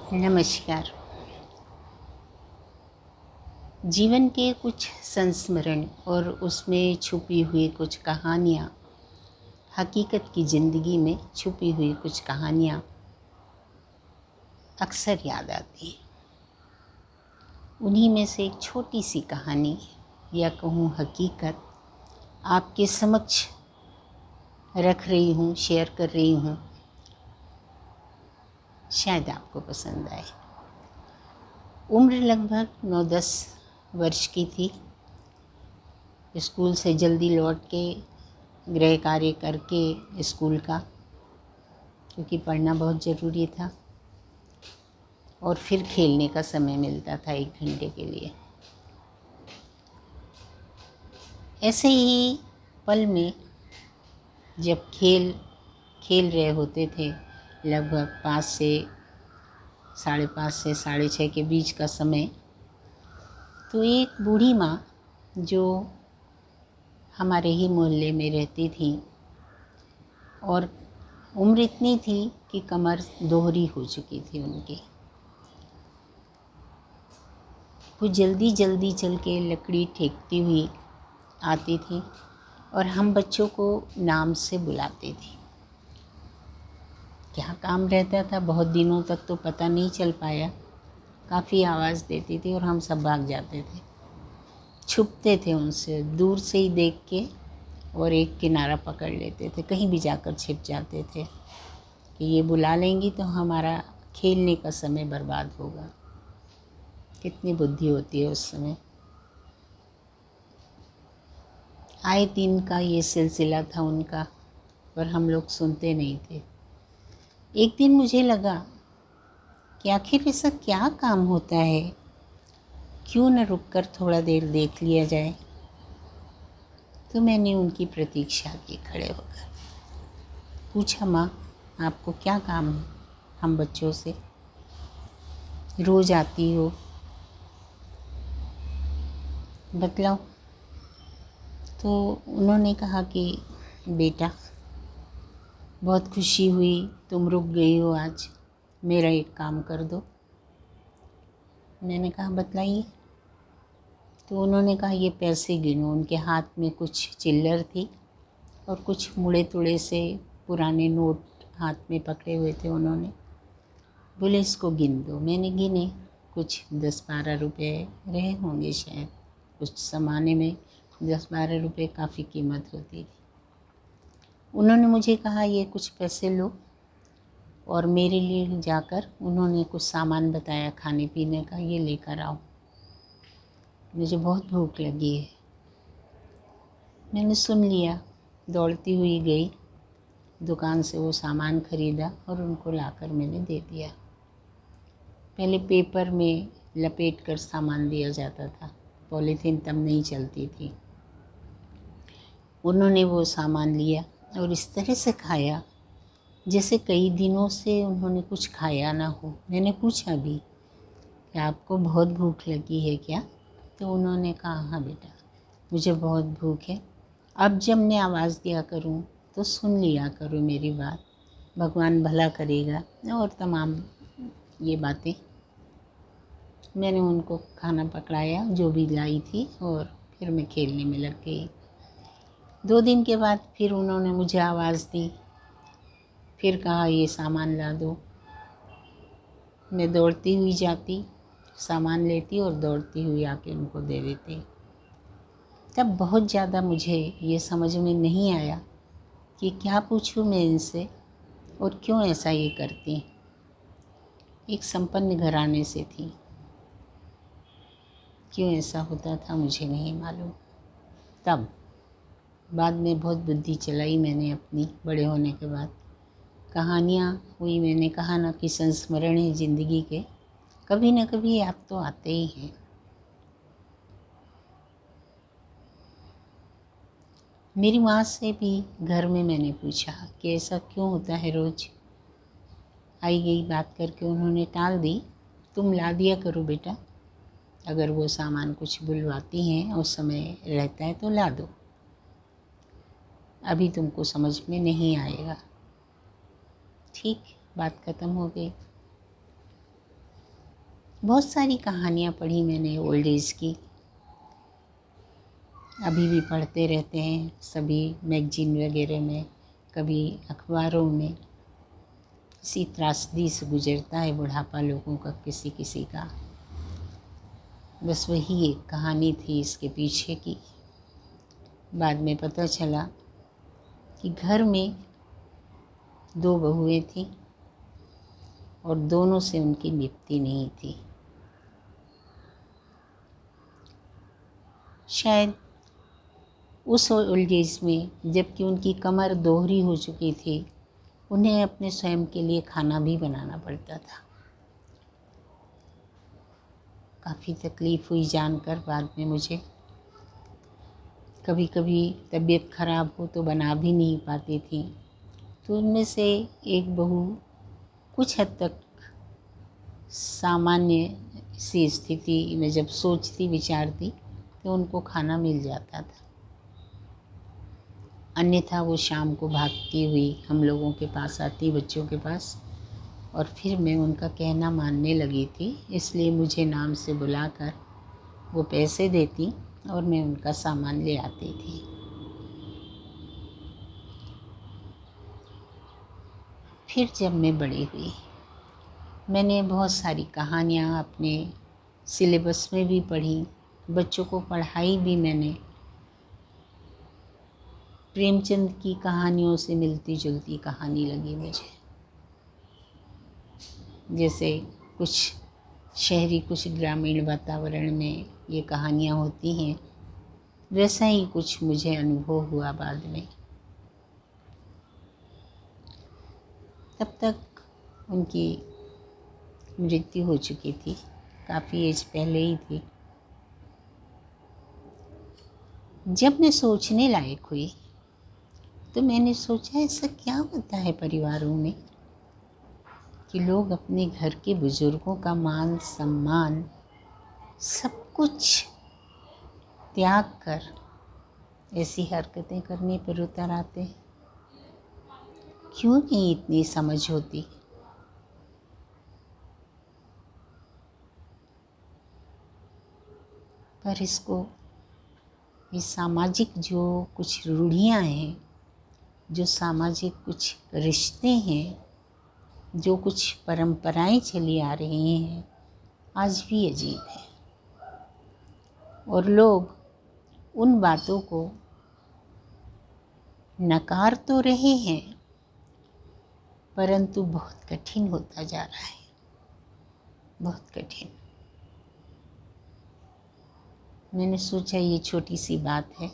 नमस्कार। जीवन के कुछ संस्मरण और उसमें छुपी हुई कुछ कहानियाँ, हकीकत की ज़िंदगी में छुपी हुई कुछ कहानियाँ अक्सर याद आती हैं। उन्हीं में से एक छोटी सी कहानी या कहूँ हकीकत आपके समक्ष रख रही हूँ, शेयर कर रही हूँ। शायद आपको पसंद आए। उम्र लगभग 9-10 वर्ष की थी। स्कूल से जल्दी लौट के गृह कार्य करके स्कूल का, क्योंकि पढ़ना बहुत ज़रूरी था, और फिर खेलने का समय मिलता था 1 घंटे के लिए। ऐसे ही पल में जब खेल रहे होते थे, लगभग 5 से 5:30 से 6:30 के बीच का समय, तो एक बूढ़ी माँ जो हमारे ही मोहल्ले में रहती थी और उम्र इतनी थी कि कमर दोहरी हो चुकी थी उनकी, वो जल्दी जल्दी चल के लकड़ी ठेकती हुई आती थी और हम बच्चों को नाम से बुलाती थी। क्या काम रहता था, बहुत दिनों तक तो पता नहीं चल पाया। काफ़ी आवाज़ देती थी और हम सब भाग जाते थे, छुपते थे उनसे, दूर से ही देख के, और एक किनारा पकड़ लेते थे, कहीं भी जाकर छिप जाते थे कि ये बुला लेंगी तो हमारा खेलने का समय बर्बाद होगा। कितनी बुद्धि होती है उस समय। आए दिन का ये सिलसिला था उनका, पर हम लोग सुनते नहीं थे। एक दिन मुझे लगा कि आखिर ऐसा क्या काम होता है, क्यों न रुककर थोड़ा देर देख लिया जाए। तो मैंने उनकी प्रतीक्षा की खड़े होकर। पूछा, माँ आपको क्या काम है हम बच्चों से, रोज़ आती हो, बतलाओ। तो उन्होंने कहा कि बेटा, बहुत खुशी हुई तुम रुक गई हो आज, मेरा एक काम कर दो। मैंने कहा बतलाइए। तो उन्होंने कहा ये पैसे गिनो। उनके हाथ में कुछ चिल्लर थी और कुछ मुड़े तुड़े से पुराने नोट हाथ में पकड़े हुए थे उन्होंने। बोले इसको गिन दो। मैंने गिने, कुछ 10-12 रुपये रहे होंगे शायद। उस ज़माने में 10-12 रुपये काफ़ी कीमत होती थी। उन्होंने मुझे कहा ये कुछ पैसे लो, और मेरे लिए जाकर उन्होंने कुछ सामान बताया खाने पीने का, ये लेकर आओ, मुझे बहुत भूख लगी है। मैंने सुन लिया, दौड़ती हुई गई दुकान से, वो सामान ख़रीदा और उनको लाकर मैंने दे दिया। पहले पेपर में लपेट कर सामान दिया जाता था, पॉलीथीन तब नहीं चलती थी। उन्होंने वो सामान लिया और इस तरह से खाया जैसे कई दिनों से उन्होंने कुछ खाया ना हो। मैंने पूछा भी कि आपको बहुत भूख लगी है क्या? तो उन्होंने कहा हाँ बेटा, मुझे बहुत भूख है। अब जब मैं आवाज़ दिया करूँ तो सुन लिया करो मेरी बात, भगवान भला करेगा, और तमाम ये बातें। मैंने उनको खाना पकड़ाया जो भी लाई थी और फिर मैं खेलने में लग गई। 2 दिन के बाद फिर उन्होंने मुझे आवाज़ दी, फिर कहा ये सामान ला दो। मैं दौड़ती हुई जाती, सामान लेती और दौड़ती हुई आके उनको दे देती। तब बहुत ज़्यादा मुझे ये समझ में नहीं आया कि क्या पूछूं मैं इनसे और क्यों ऐसा ये करती। एक संपन्न घराने से थी, क्यों ऐसा होता था मुझे नहीं मालूम। तब बाद में बहुत बुद्धि चलाई मैंने अपनी, बड़े होने के बाद कहानियाँ हुई। मैंने कहा ना कि संस्मरण है ज़िंदगी के, कभी न कभी आप तो आते ही हैं। मेरी माँ से भी घर में मैंने पूछा कि ऐसा क्यों होता है रोज़। आई गई बात करके उन्होंने टाल दी। तुम ला दिया करो बेटा, अगर वो सामान कुछ बुलवाती हैं उस समय रहता है तो ला दो, अभी तुमको समझ में नहीं आएगा। ठीक, बात ख़त्म हो गई। बहुत सारी कहानियाँ पढ़ी मैंने ओल्ड एज की, अभी भी पढ़ते रहते हैं सभी मैगजीन वगैरह में, कभी अखबारों में। इसी त्रासदी से गुजरता है बुढ़ापा लोगों का, किसी किसी का। बस वही एक कहानी थी इसके पीछे की। बाद में पता चला कि घर में 2 बहुएं थीं और दोनों से उनकी निपटी नहीं थी। शायद उस ओल्ड एज में, जबकि उनकी कमर दोहरी हो चुकी थी, उन्हें अपने स्वयं के लिए खाना भी बनाना पड़ता था। काफ़ी तकलीफ़ हुई जानकर बाद में मुझे। कभी कभी तबीयत ख़राब हो तो बना भी नहीं पाती थी। तो उनमें से एक बहू कुछ हद तक सामान्य सी स्थिति में जब सोचती विचारती तो उनको खाना मिल जाता था। अन्यथा वो शाम को भागती हुई हम लोगों के पास आती, बच्चों के पास, और फिर मैं उनका कहना मानने लगी थी, इसलिए मुझे नाम से बुलाकर वो पैसे देती और मैं उनका सामान ले आती थी। फिर जब मैं बड़ी हुई, मैंने बहुत सारी कहानियाँ अपने सिलेबस में भी पढ़ी, बच्चों को पढ़ाई भी मैंने। प्रेमचंद की कहानियों से मिलती जुलती कहानी लगी मुझे। जैसे कुछ शहरी कुछ ग्रामीण वातावरण में ये कहानियाँ होती हैं, वैसा ही कुछ मुझे अनुभव हुआ बाद में। तब तक उनकी मृत्यु हो चुकी थी, काफ़ी एज पहले ही थी। जब मैं सोचने लायक हुई तो मैंने सोचा, ऐसा क्या होता है परिवारों में कि लोग अपने घर के बुज़ुर्गों का मान सम्मान सब कुछ त्याग कर ऐसी हरकतें करने पर उतर आते हैं। क्यों नहीं इतनी समझ होती? पर इसको, ये सामाजिक जो कुछ रूढ़ियाँ हैं, जो सामाजिक कुछ रिश्ते हैं, जो कुछ परंपराएं चली आ रही हैं, आज भी अजीब है। और लोग उन बातों को नकार तो रहे हैं, परंतु बहुत कठिन होता जा रहा है, बहुत कठिन। मैंने सोचा ये छोटी सी बात है,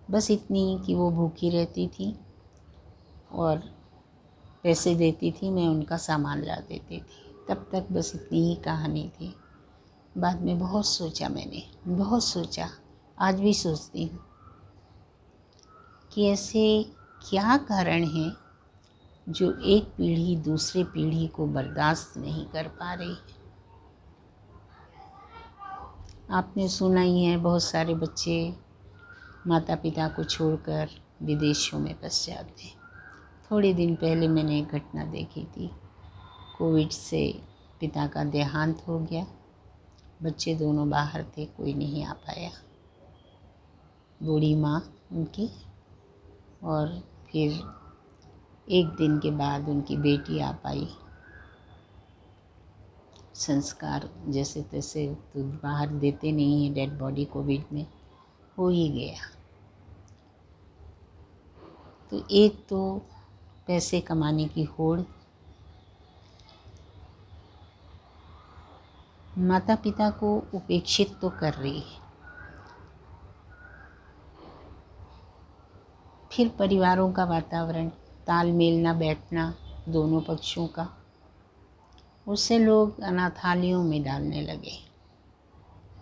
बस इतनी कि वो भूखी रहती थी और पैसे देती थी, मैं उनका सामान ला देती थी। तब तक बस इतनी ही कहानी थी। बाद में बहुत सोचा मैंने, बहुत सोचा, आज भी सोचती हूँ कि ऐसे क्या कारण हैं जो एक पीढ़ी दूसरे पीढ़ी को बर्दाश्त नहीं कर पा रही। आपने सुना ही है, बहुत सारे बच्चे माता पिता को छोड़कर विदेशों में बस जाते हैं। थोड़े दिन पहले मैंने एक घटना देखी थी, कोविड से पिता का देहांत हो गया, बच्चे दोनों बाहर थे, कोई नहीं आ पाया। बूढ़ी माँ उनकी, और फिर एक दिन के बाद उनकी बेटी आ पाई। संस्कार जैसे तैसे तो बाहर देते नहीं हैं, डेड बॉडी कोविड में हो ही गया। तो एक तो पैसे कमाने की होड़, माता पिता को उपेक्षित तो कर रही है। फिर परिवारों का वातावरण, तालमेल ना बैठना दोनों पक्षों का, उससे लोग अनाथालयों में डालने लगे।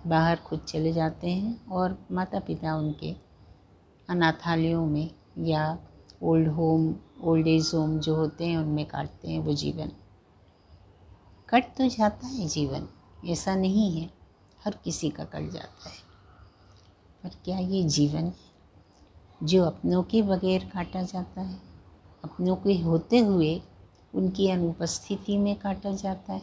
बाहर खुद चले जाते हैं और माता पिता उनके अनाथालयों में या ओल्ड एज होम जो होते हैं उनमें काटते हैं वो जीवन। कट तो जाता है जीवन, ऐसा नहीं है, हर किसी का कट जाता है, पर क्या ये जीवन है जो अपनों के बगैर काटा जाता है, अपनों के होते हुए उनकी अनुपस्थिति में काटा जाता है?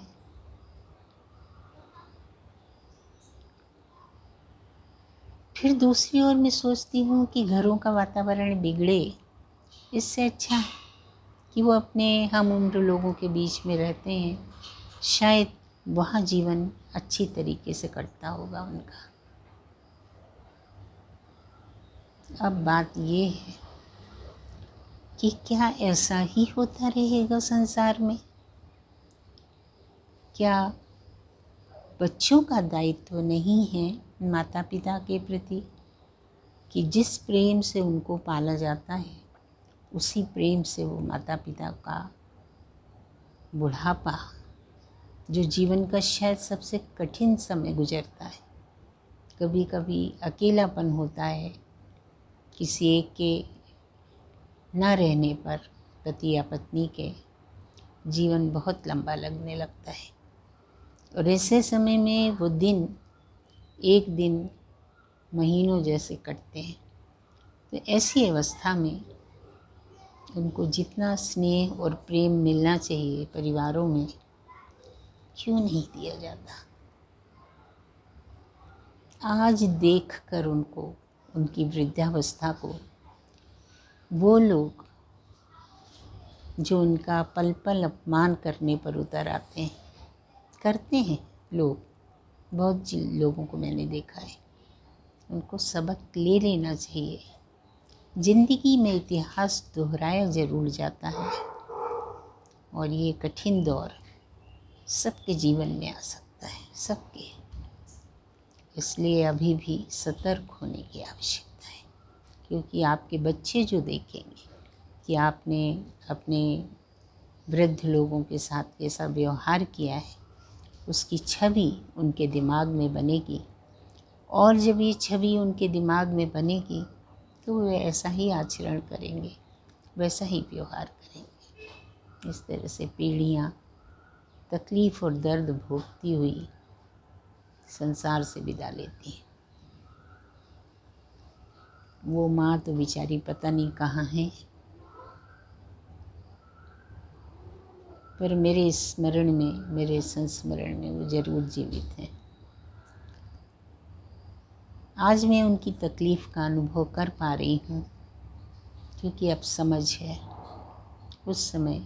फिर दूसरी ओर मैं सोचती हूँ कि घरों का वातावरण बिगड़े, इससे अच्छा है कि वो अपने हम उम्र लोगों के बीच में रहते हैं, शायद वहाँ जीवन अच्छी तरीके से कटता होगा उनका। अब बात ये है कि क्या ऐसा ही होता रहेगा संसार में? क्या बच्चों का दायित्व नहीं है माता पिता के प्रति कि जिस प्रेम से उनको पाला जाता है उसी प्रेम से वो माता पिता का बुढ़ापा, जो जीवन का शायद सबसे कठिन समय गुजरता है, कभी कभी अकेलापन होता है किसी एक के न रहने पर, पति या पत्नी के, जीवन बहुत लंबा लगने लगता है। और ऐसे समय में वो दिन एक दिन महीनों जैसे कटते हैं। तो ऐसी अवस्था में उनको जितना स्नेह और प्रेम मिलना चाहिए परिवारों में, क्यों नहीं दिया जाता? आज देखकर उनको, उनकी वृद्धावस्था को, वो लोग जो उनका पल पल अपमान करने पर उतर आते हैं, करते हैं लोग, बहुत लोगों को मैंने देखा है, उनको सबक ले लेना चाहिए। जिंदगी में इतिहास दोहराया ज़रूर जाता है और ये कठिन दौर सबके जीवन में आ सकता है, सबके। इसलिए अभी भी सतर्क होने की आवश्यकता है, क्योंकि आपके बच्चे जो देखेंगे कि आपने अपने वृद्ध लोगों के साथ कैसा व्यवहार किया है, उसकी छवि उनके दिमाग में बनेगी। और जब ये छवि उनके दिमाग में बनेगी तो वे ऐसा ही आचरण करेंगे, वैसा ही व्यवहार करेंगे। इस तरह से पीढ़ियाँ तकलीफ़ और दर्द भोगती हुई संसार से विदा लेती हैं। वो माँ तो बेचारी पता नहीं कहाँ है, पर मेरे स्मरण में, मेरे संस्मरण में वो ज़रूर जीवित हैं। आज मैं उनकी तकलीफ़ का अनुभव कर पा रही हूँ, क्योंकि अब समझ है। उस समय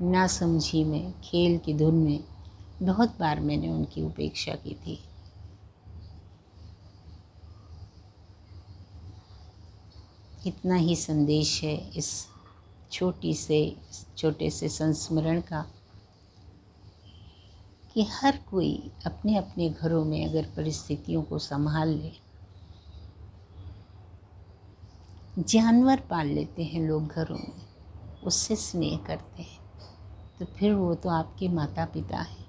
नासमझी में, खेल की धुन में बहुत बार मैंने उनकी उपेक्षा की थी। इतना ही संदेश है इस छोटे से संस्मरण का कि हर कोई अपने अपने घरों में अगर परिस्थितियों को संभाल ले, जानवर पाल लेते हैं लोग घरों में, उससे स्नेह करते हैं, तो फिर वो तो आपके माता पिता हैं,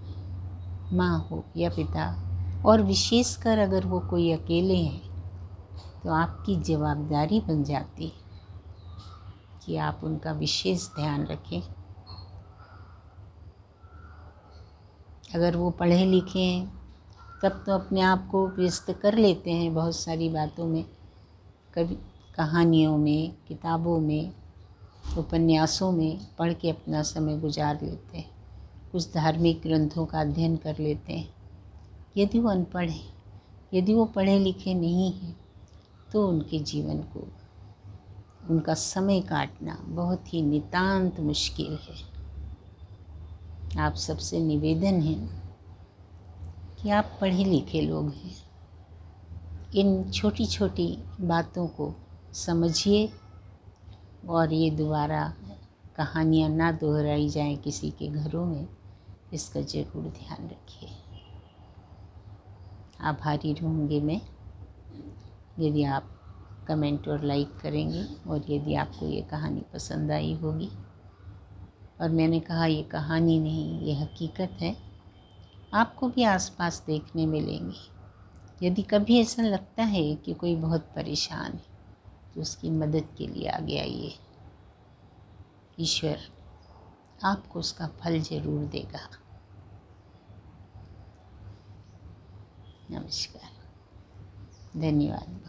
माँ हो या पिता। और विशेषकर अगर वो कोई अकेले हैं तो आपकी जवाबदारी बन जाती है कि आप उनका विशेष ध्यान रखें। अगर वो पढ़े लिखे हैं तब तो अपने आप को व्यस्त कर लेते हैं बहुत सारी बातों में, कभी कहानियों में, किताबों में, उपन्यासों में पढ़ के अपना समय गुजार लेते हैं, कुछ धार्मिक ग्रंथों का अध्ययन कर लेते हैं। यदि वो अनपढ़ हैं, यदि वो पढ़े लिखे नहीं हैं, तो उनके जीवन को, उनका समय काटना बहुत ही नितांत मुश्किल है। आप सबसे निवेदन है कि आप पढ़े लिखे लोग हैं, इन छोटी छोटी बातों को समझिए और ये दोबारा कहानियाँ ना दोहराई जाएं किसी के घरों में, इसका ज़रूर ध्यान रखिए। आभारी रहूँगी मैं यदि आप कमेंट और लाइक करेंगे, और यदि आपको ये कहानी पसंद आई होगी। और मैंने कहा ये कहानी नहीं, ये हकीकत है, आपको भी आसपास देखने मिलेंगी। यदि कभी ऐसा लगता है कि कोई बहुत परेशान है तो उसकी मदद के लिए आगे आइए, ईश्वर आपको उसका फल ज़रूर देगा। नमस्कार, धन्यवाद।